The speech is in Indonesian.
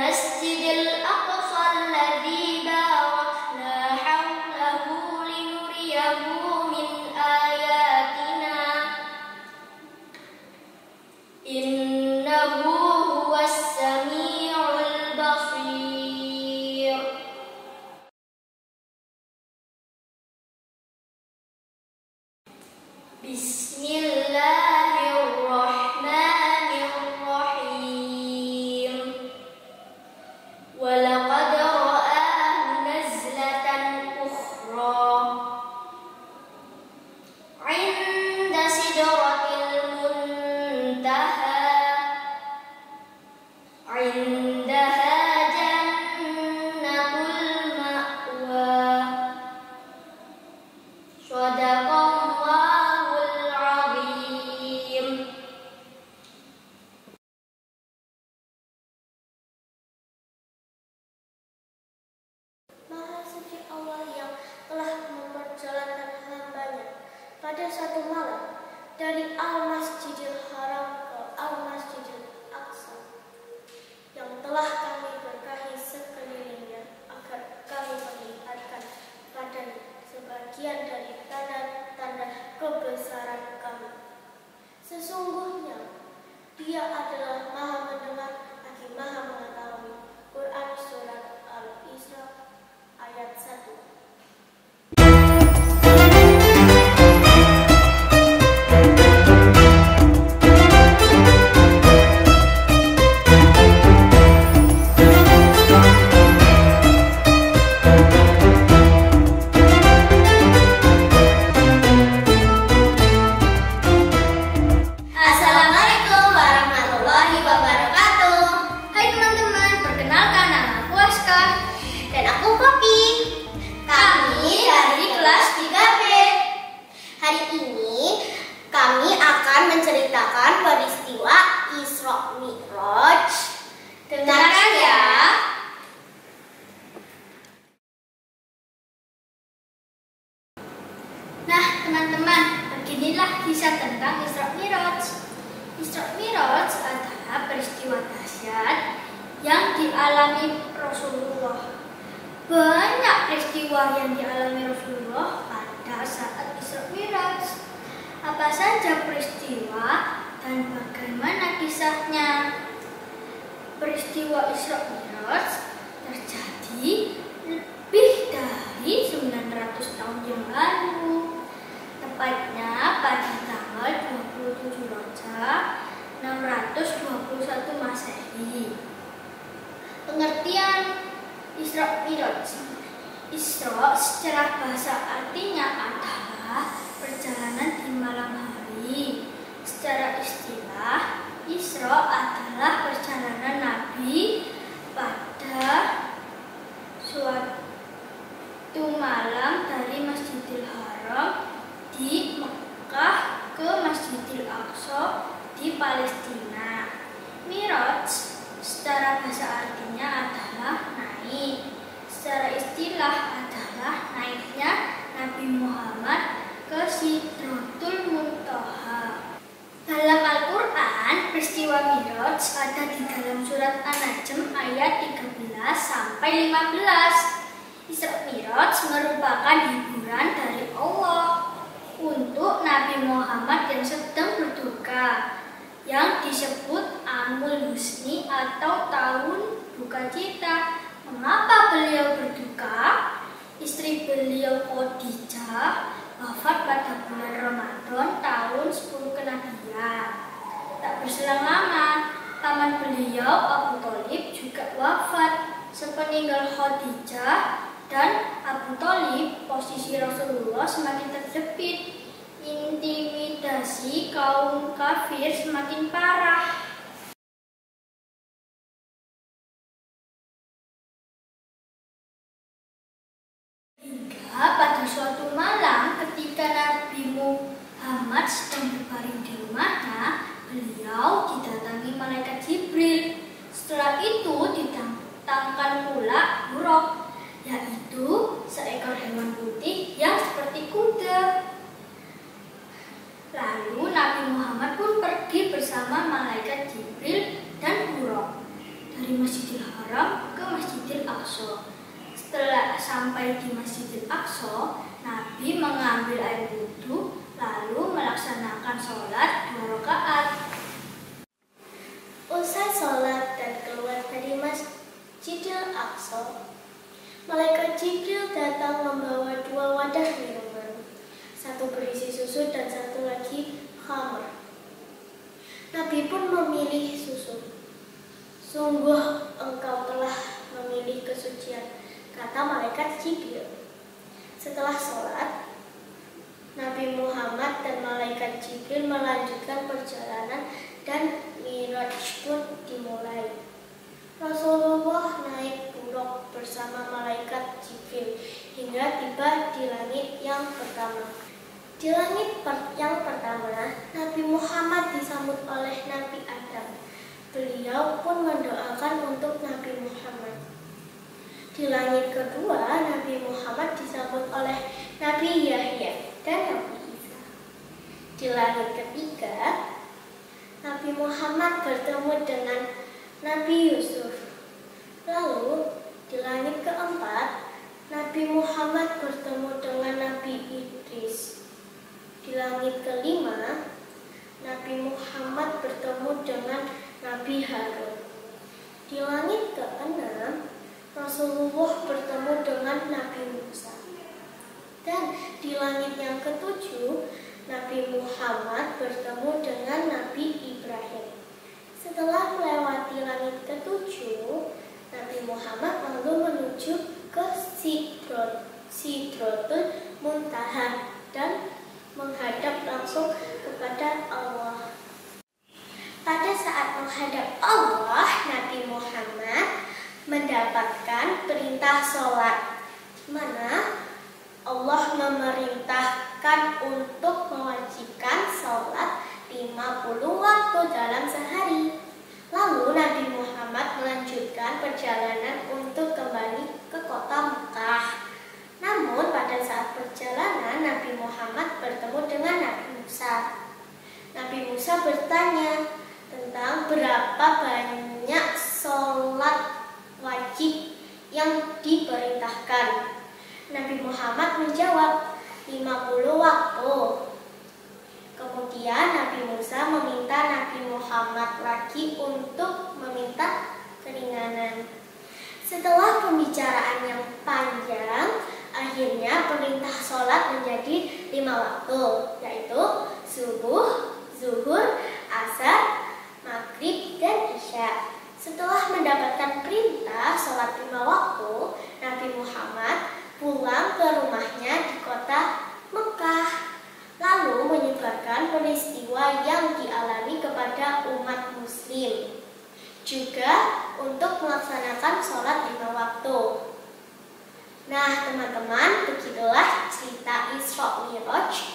المسجد الأقصى الذي باركنا حوله لنريه من آياتنا إنه هو السميع البصير. بسم الله الرحمن الرحيم. ولقد رآه نزلة أخرى عند سدرة المنتهى عندها جنة المأوى. صدق الله العظيم. Maha suci Allah yang telah memperjalankan hamba-Nya pada satu malam dari Al-Masjidil Haram ke Al-Masjidil Aqsa, yang telah kami berkahi sekelilingnya agar kami melihatkan padanya sebagian dari tanda-tanda kebesaran kami. Sesungguhnya Dia adalah Maha mendengar lagi Maha mengetahui. Quran Surat Al-Isra ayat 1. Assalamualaikum warahmatullahi wabarakatuh. Hai teman-teman, perkenalkan nama aku Aska Dan aku Poppy. Kami dari kelas 3B. Hari ini kami akan menceritakan peristiwa Isra Mi'raj. Dengarkan ya. Nah teman-teman, beginilah kisah tentang Isra Mi'raj. Isra Mi'raj adalah peristiwa dahsyat yang dialami Rasulullah. Banyak peristiwa yang dialami Rasulullah pada saat Isra Mi'raj. Apa saja peristiwa dan bagaimana kisahnya? Peristiwa Isra Mi'raj terjadi lebih dari 900 tahun yang lalu. Tepatnya pada tanggal 27 Rajab 621 Masehi. Pengertian Isra Mi'raj. Isra secara bahasa artinya adalah perjalanan di malam hari. Secara istilah, Isra adalah perjalanan Nabi pada suatu malam dari Masjidil Haram di Mekah ke Masjidil Aqsa di Palestina. Mi'raj secara bahasa artinya adalah naik. Secara istilah adalah naiknya Nabi Muhammad ke Sidratul Muntaha. Dalam Al-Quran, peristiwa Mi'raj ada di dalam surat An-Najm ayat 13 sampai 15. Isra Mi'raj merupakan hiburan dari Allah untuk Nabi Muhammad yang sedang berduka, yang disebut Amul Husni atau tahun duka cita. Mengapa beliau berduka? Istri beliau Khadijah wafat pada bulan Ramadan tahun 10 kenabian. Tak berselang lama, paman beliau Abu Thalib juga wafat. Sepeninggal Khadijah dan Abu Thalib, posisi Rasulullah semakin terjepit. Intimidasi kaum kafir semakin parah. Hingga pada suatu malam ketika Nabi Muhammad sedang berbaring di rumahnya, beliau didatangi malaikat Jibril. Setelah itu didatangkan pula buraq, yaitu seekor hewan putih yang seperti kuda. Lalu Nabi Muhammad pun pergi bersama malaikat Jibril dan buraq. dari Masjidil Haram ke Masjidil Aqsa. Setelah sampai di Masjidil Aqsa, Nabi mengambil air wudhu lalu melaksanakan sholat 2 rakaat. Usai sholat dan keluar dari Masjidil Aqsa, malaikat Jibril datang membawa 2 wadah minuman, satu berisi susu dan satu lagi khamr. Nabi pun memilih susu. Sungguh engkau telah memilih kesucian, kata malaikat Jibril. Setelah sholat, Nabi Muhammad dan malaikat Jibril melanjutkan perjalanan dan Mi'raj pun dimulai. Rasulullah naik buruk bersama malaikat Jibril hingga tiba di langit yang pertama. Di langit yang pertama, Nabi Muhammad disambut oleh Nabi Adam. Beliau pun mendoakan untuk Nabi Muhammad. Di langit kedua, Nabi Muhammad disambut oleh Nabi Yahya dan Nabi Isa. Di langit ketiga, Nabi Muhammad bertemu dengan Nabi Yusuf. Lalu, di langit keempat, Nabi Muhammad bertemu dengan Nabi Idris. Di langit kelima, Nabi Muhammad bertemu dengan Nabi Harun. Di langit keenam, Rasulullah bertemu dengan Nabi Musa. Dan di langit yang ketujuh, Nabi Muhammad bertemu dengan Nabi Ibrahim. Setelah melewati langit ketujuh, Nabi Muhammad lalu menuju ke Sidratul Muntaha dan menghadap langsung kepada Allah. Pada saat menghadap Allah, Nabi Muhammad mendapatkan perintah sholat, mana Allah memerintahkan untuk mewajibkan sholat 50 waktu dalam sehari. Lalu Nabi Muhammad melanjutkan perjalanan untuk kembali ke kota Mekah. Namun pada saat perjalanan, Nabi Muhammad bertemu dengan Nabi Musa. Nabi Musa bertanya tentang berapa banyak sholat wajib yang diperintahkan. Nabi Muhammad menjawab 50 waktu. Kemudian Nabi Musa meminta Nabi Muhammad lagi untuk meminta keringanan. Setelah pembicaraan yang panjang, akhirnya perintah sholat menjadi 5 waktu, yaitu subuh, zuhur, asar, maghrib, dan isya. Setelah mendapatkan perintah sholat 5 waktu, Nabi Muhammad pulang ke rumahnya di kota Mekah, lalu menyebarkan peristiwa yang dialami kepada umat muslim, juga untuk melaksanakan sholat 5 waktu. Nah teman-teman, begitulah cerita Isra Mi'raj